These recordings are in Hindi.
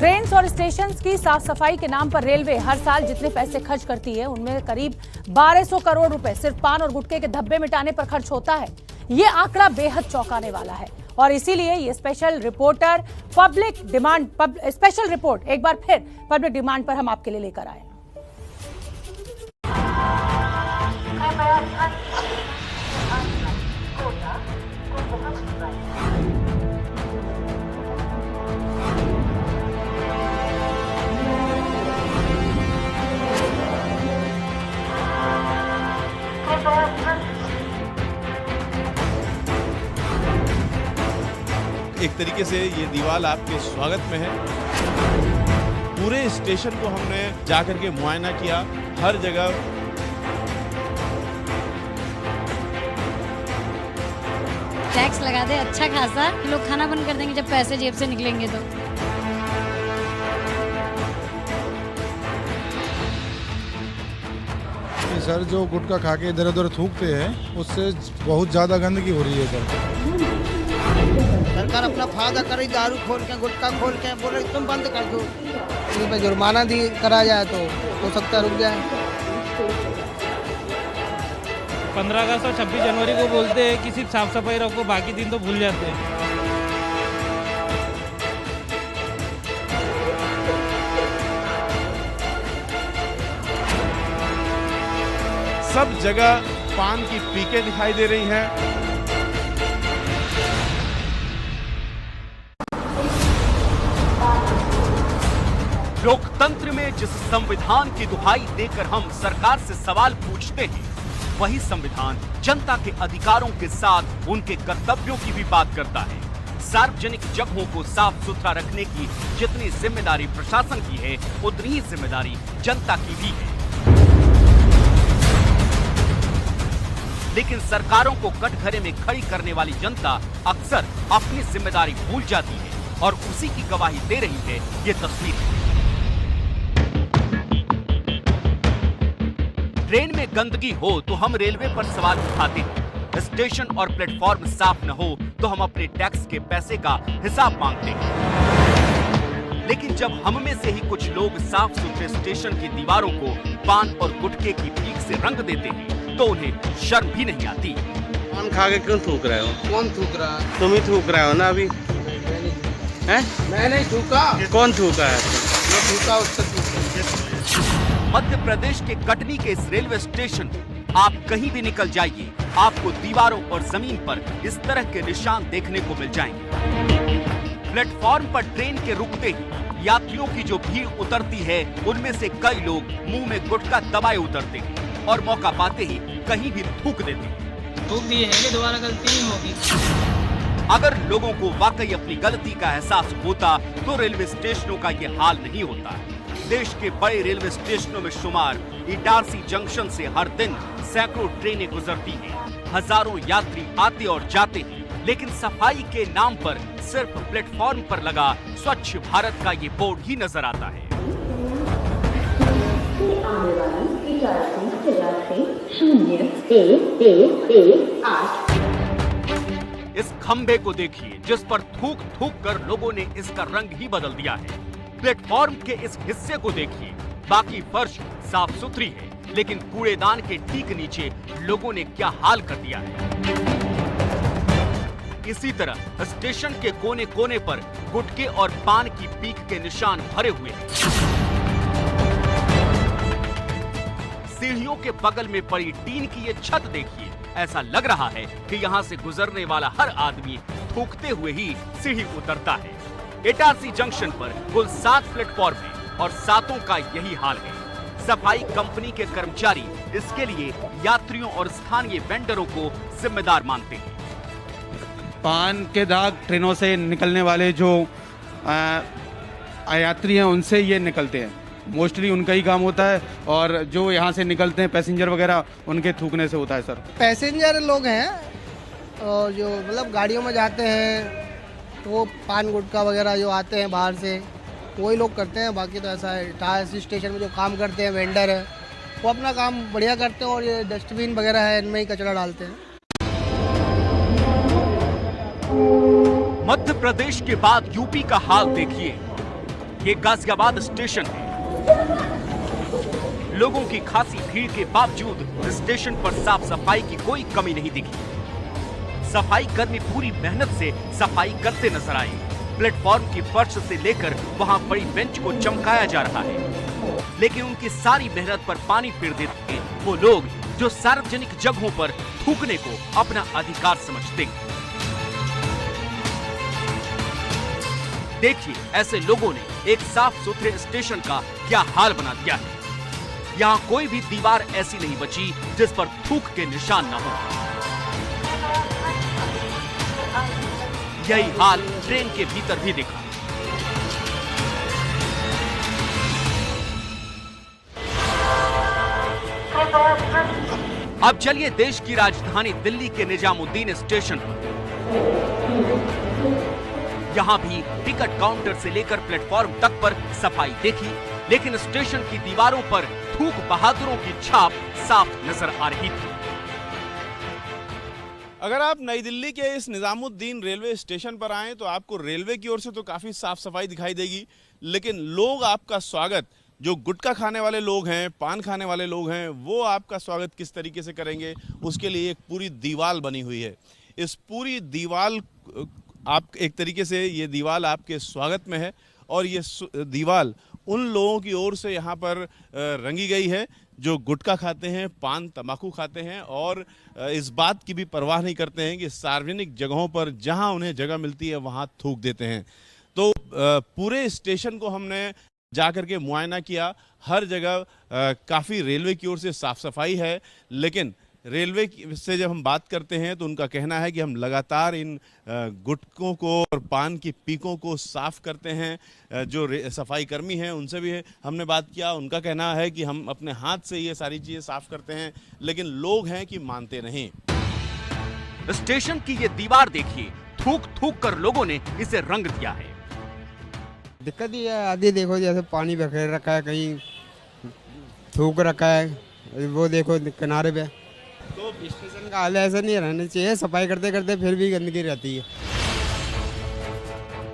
ट्रेन्स और स्टेशंस की साफ सफाई के नाम पर रेलवे हर साल जितने पैसे खर्च करती है उनमें करीब 1200 करोड़ रुपए सिर्फ पान और गुटखे के धब्बे मिटाने पर खर्च होता है। ये आंकड़ा बेहद चौंकाने वाला है और इसीलिए ये स्पेशल रिपोर्ट एक बार फिर पब्लिक डिमांड पर हम आपके लिए लेकर आए। एक तरीके से ये दीवार आपके स्वागत में है। पूरे स्टेशन को हमने जाकर के मुआयना किया, हर जगह टैक्स लगा दे अच्छा खासा, लोग खाना बंद कर देंगे जब पैसे जेब से निकलेंगे तो। सर जो गुटखा खा के इधर उधर थूकते हैं उससे बहुत ज़्यादा गंदगी हो रही है सर। सरकार अपना फायदा करे, दारू खोल के गुटखा खोल के बोले तुम बंद कर दो, इन पे जुर्माना दी करा जाए तो हो सकता है रुक जाए। 15 अगस्त और 26 जनवरी को बोलते हैं कि सिर्फ साफ सफाई रखो, बाकी दिन तो भूल जाते हैं। सब जगह पान की पीकें दिखाई दे रही हैं। लोकतंत्र में जिस संविधान की दुहाई देकर हम सरकार से सवाल पूछते हैं, वही संविधान जनता के अधिकारों के साथ उनके कर्तव्यों की भी बात करता है। सार्वजनिक जगहों को साफ सुथरा रखने की जितनी जिम्मेदारी प्रशासन की है, उतनी ही जिम्मेदारी जनता की भी है। लेकिन सरकारों को कटघरे में खड़ी करने वाली जनता अक्सर अपनी जिम्मेदारी भूल जाती है और उसी की गवाही दे रही है ये तस्वीर। ट्रेन में गंदगी हो तो हम रेलवे पर सवाल उठाते हैं, स्टेशन और प्लेटफॉर्म साफ न हो तो हम अपने टैक्स के पैसे का हिसाब मांगते हैं। लेकिन जब हम में से ही कुछ लोग साफ सुथरे स्टेशन की दीवारों को पान और गुटखे की पीक से रंग देते हैं तो उन्हें शर्म भी नहीं आती। पान खा के क्यों थूक रहे हो? कौन थूक रहा है? तुम ही थूक रहे हो ना अभी। हैं? मैं नहीं थूका। कौन थूका है? मैं थूका, उससे थूका। मध्य प्रदेश के कटनी के इस रेलवे स्टेशन आप कहीं भी निकल जाइए, आपको दीवारों और जमीन पर इस तरह के निशान देखने को मिल जाएंगे। प्लेटफॉर्म पर ट्रेन के रुकते ही यात्रियों की जो भीड़ उतरती है, उनमें से कई लोग मुंह में गुटखा दबाए उतरते हैं और मौका पाते ही कहीं भी थूक देते हैं। थूक दिए हैं कि दोबारा गलती नहीं होगी। अगर लोगों को वाकई अपनी गलती का एहसास होता तो रेलवे स्टेशनों का ये हाल नहीं होता। देश के बड़े रेलवे स्टेशनों में शुमार इटारसी जंक्शन से हर दिन सैकड़ों ट्रेनें गुजरती हैं, हजारों यात्री आते और जाते हैं, लेकिन सफाई के नाम पर सिर्फ प्लेटफॉर्म पर लगा स्वच्छ भारत का ये बोर्ड ही नजर आता है। इस खंबे को देखिए जिस पर थूक थूक कर लोगों ने इसका रंग ही बदल दिया है। प्लेटफॉर्म के इस हिस्से को देखिए, बाकी फर्श साफ सुथरी है, लेकिन कूड़ेदान के ठीक नीचे लोगों ने क्या हाल कर दिया है। इसी तरह स्टेशन के कोने कोने पर गुटखे और पान की पीक के निशान भरे हुए हैं। सीढ़ियों के बगल में पड़ी टीन की ये छत देखिए, ऐसा लग रहा है कि यहाँ से गुजरने वाला हर आदमी थूकते हुए ही सीढ़ी उतरता है। इटारसी जंक्शन पर कुल 7 प्लेटफॉर्म है और 7 का यही हाल है। सफाई कंपनी के कर्मचारी इसके लिए यात्रियों और स्थानीय वेंडरों को जिम्मेदार मानते हैं। पान के दाग ट्रेनों से निकलने वाले जो यात्री हैं उनसे ये निकलते हैं, मोस्टली उनका ही काम होता है, और जो यहाँ से निकलते हैं पैसेंजर वगैरह उनके थूकने से होता है। सर पैसेंजर लोग हैं और जो मतलब गाड़ियों में जाते हैं तो वो पान गुटखा वगैरह जो आते हैं बाहर से वही लोग करते हैं। बाकी तो ऐसा है, इटारसी स्टेशन में जो काम करते हैं वेंडर है वो अपना काम बढ़िया करते हैं और ये डस्टबिन वगैरह है इनमें ही कचरा डालते हैं। मध्य प्रदेश के बाद यूपी का हाल देखिए। ये गाजियाबाद स्टेशन है। लोगों की खासी भीड़ के बावजूद स्टेशन पर साफ सफाई की कोई कमी नहीं दिखी। सफाई कर्मी पूरी मेहनत से सफाई करते नजर आए। प्लेटफॉर्म की फर्श से लेकर वहां बड़ी बेंच को चमकाया जा रहा है, लेकिन उनकी सारी मेहनत पर पानी फेर देते हैं वो लोग जो सार्वजनिक जगहों पर थूकने को अपना अधिकार समझते हैं। देखिए ऐसे लोगों ने एक साफ सुथरे स्टेशन का क्या हाल बना दिया है। यहाँ कोई भी दीवार ऐसी नहीं बची जिस पर थूक के निशान न हो। यही हाल ट्रेन के भीतर भी दिखा। अब चलिए देश की राजधानी दिल्ली के निजामुद्दीन स्टेशन पर। यहां भी टिकट काउंटर से लेकर प्लेटफॉर्म तक पर सफाई देखी, लेकिन स्टेशन की दीवारों पर थूक बहादुरों की छाप साफ नजर आ रही थी। अगर आप नई दिल्ली के इस निजामुद्दीन रेलवे स्टेशन पर आएं तो आपको रेलवे की ओर से तो काफ़ी साफ सफाई दिखाई देगी, लेकिन लोग आपका स्वागत, जो गुटखा खाने वाले लोग हैं, पान खाने वाले लोग हैं, वो आपका स्वागत किस तरीके से करेंगे, उसके लिए एक पूरी दीवार बनी हुई है। इस पूरी दीवार, आप एक तरीके से ये दीवार आपके स्वागत में है और ये दीवार उन लोगों की ओर से यहाँ पर रंगी गई है जो गुटखा खाते हैं, पान तंबाकू खाते हैं और इस बात की भी परवाह नहीं करते हैं कि सार्वजनिक जगहों पर जहाँ उन्हें जगह मिलती है वहाँ थूक देते हैं। तो पूरे स्टेशन को हमने जाकर के मुआयना किया। हर जगह काफ़ी रेलवे की ओर से साफ सफाई है, लेकिन रेलवे से जब हम बात करते हैं तो उनका कहना है कि हम लगातार इन गुटकों को और पान की पीकों को साफ करते हैं। जो सफाई कर्मी हैं उनसे भी हमने बात किया, उनका कहना है कि हम अपने हाथ से ये सारी चीज़ें साफ करते हैं, लेकिन लोग हैं कि मानते नहीं। स्टेशन की ये दीवार देखिए, थूक थूक कर लोगों ने इसे रंग दिया है। दिक्कत ही है, आदि देखो जैसे पानी बखेर रखा है, कहीं थूक रखा है, वो देखो किनारे पे। तो स्टेशन का हाल ऐसा नहीं रहना चाहिए, सफाई करते करते फिर भी गंदगी रहती है।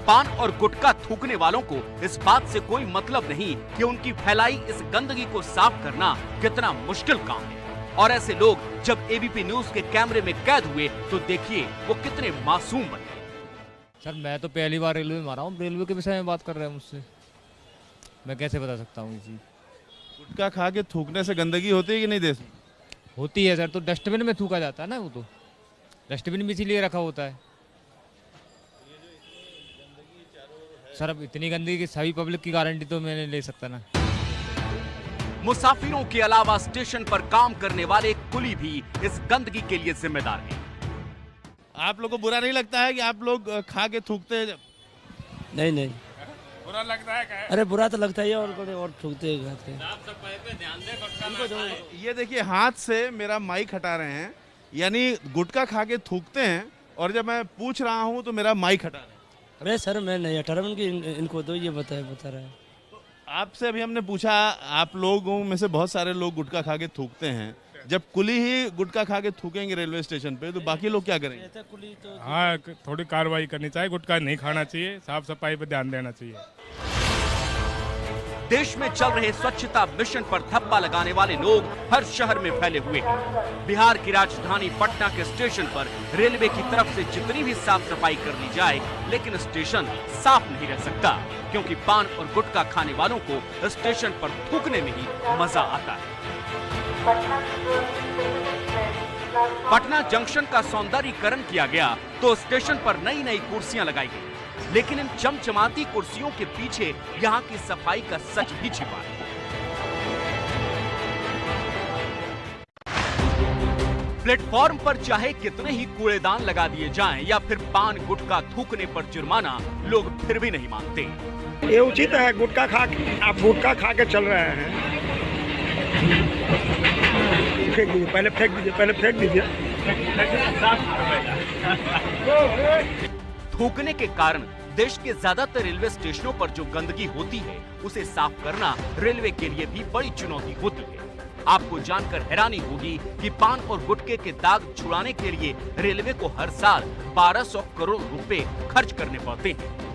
पान और गुटखा थूकने वालों को इस बात से कोई मतलब नहीं कि उनकी फैलाई इस गंदगी को साफ करना कितना मुश्किल काम है। और ऐसे लोग जब एबीपी न्यूज के कैमरे में कैद हुए तो देखिए वो कितने मासूम बने। सर मैं तो पहली बार रेलवे में आ रहा हूँ, रेलवे के विषय में बात कर रहे हैं मुझसे, मैं कैसे बता सकता हूँ इसी। गुटखा खा के थूकने से गंदगी होती है कि नहीं देश में? होती है सर, तो डस्टबिन में थूका जाता है ना, वो तो डस्टबिन भी इसीलिए रखा होता है। सर अब इतनी गंदगी की सभी पब्लिक की गारंटी तो मैं नहीं ले सकता ना। मुसाफिरों के अलावा स्टेशन पर काम करने वाले कुली भी इस गंदगी के लिए जिम्मेदार हैं। आप लोग को बुरा नहीं लगता है कि आप लोग खा के थूकते हैं? नहीं नहीं, बुरा लगता है क्या? अरे बुरा तो लगता ही है, और थूकते हैं। ये देखिए हाथ से मेरा माइक हटा रहे हैं, यानी गुटखा खा के थूकते हैं, और जब मैं पूछ रहा हूँ तो मेरा माइक हटा रहे हैं। अरे सर मैं नहीं हटा रहा, इनको तो ये बता रहा है। तो आपसे अभी हमने पूछा, आप लोगों में से बहुत सारे लोग गुटखा खा के थूकते हैं, जब कुली ही गुटखा खा के थूकेंगे रेलवे स्टेशन पे तो बाकी लोग क्या करेंगे? हाँ, थोड़ी कार्रवाई करनी चाहिए, गुटखा नहीं खाना चाहिए, साफ सफाई पर ध्यान देना चाहिए। देश में चल रहे स्वच्छता मिशन पर धब्बा लगाने वाले लोग हर शहर में फैले हुए हैं। बिहार की राजधानी पटना के स्टेशन पर रेलवे की तरफ से जितनी भी साफ सफाई कर ली जाए, लेकिन स्टेशन साफ नहीं रह सकता, क्योंकि पान और गुटखा खाने वालों को स्टेशन पर थूकने में ही मजा आता है। पटना जंक्शन का सौंदर्यीकरण किया गया तो स्टेशन पर नई नई कुर्सियां लगाई गई, लेकिन इन चमचमाती कुर्सियों के पीछे यहाँ की सफाई का सच भी छिपा है। प्लेटफॉर्म पर चाहे कितने ही कूड़ेदान लगा दिए जाएं या फिर पान गुटखा थूकने पर जुर्माना, लोग फिर भी नहीं मानते। ये उचित है, गुटखा खा के आप गुटखा खा के चल रहे हैं, फेंक दीजिए, पहले फेंक दीजिए, पहले फेंक दीजिए। थूकने के कारण देश के ज्यादातर रेलवे स्टेशनों पर जो गंदगी होती है उसे साफ करना रेलवे के लिए भी बड़ी चुनौती होती है। आपको जानकर हैरानी होगी कि पान और गुटखे के दाग छुड़ाने के लिए रेलवे को हर साल 1200 करोड़ रुपए खर्च करने पड़ते हैं।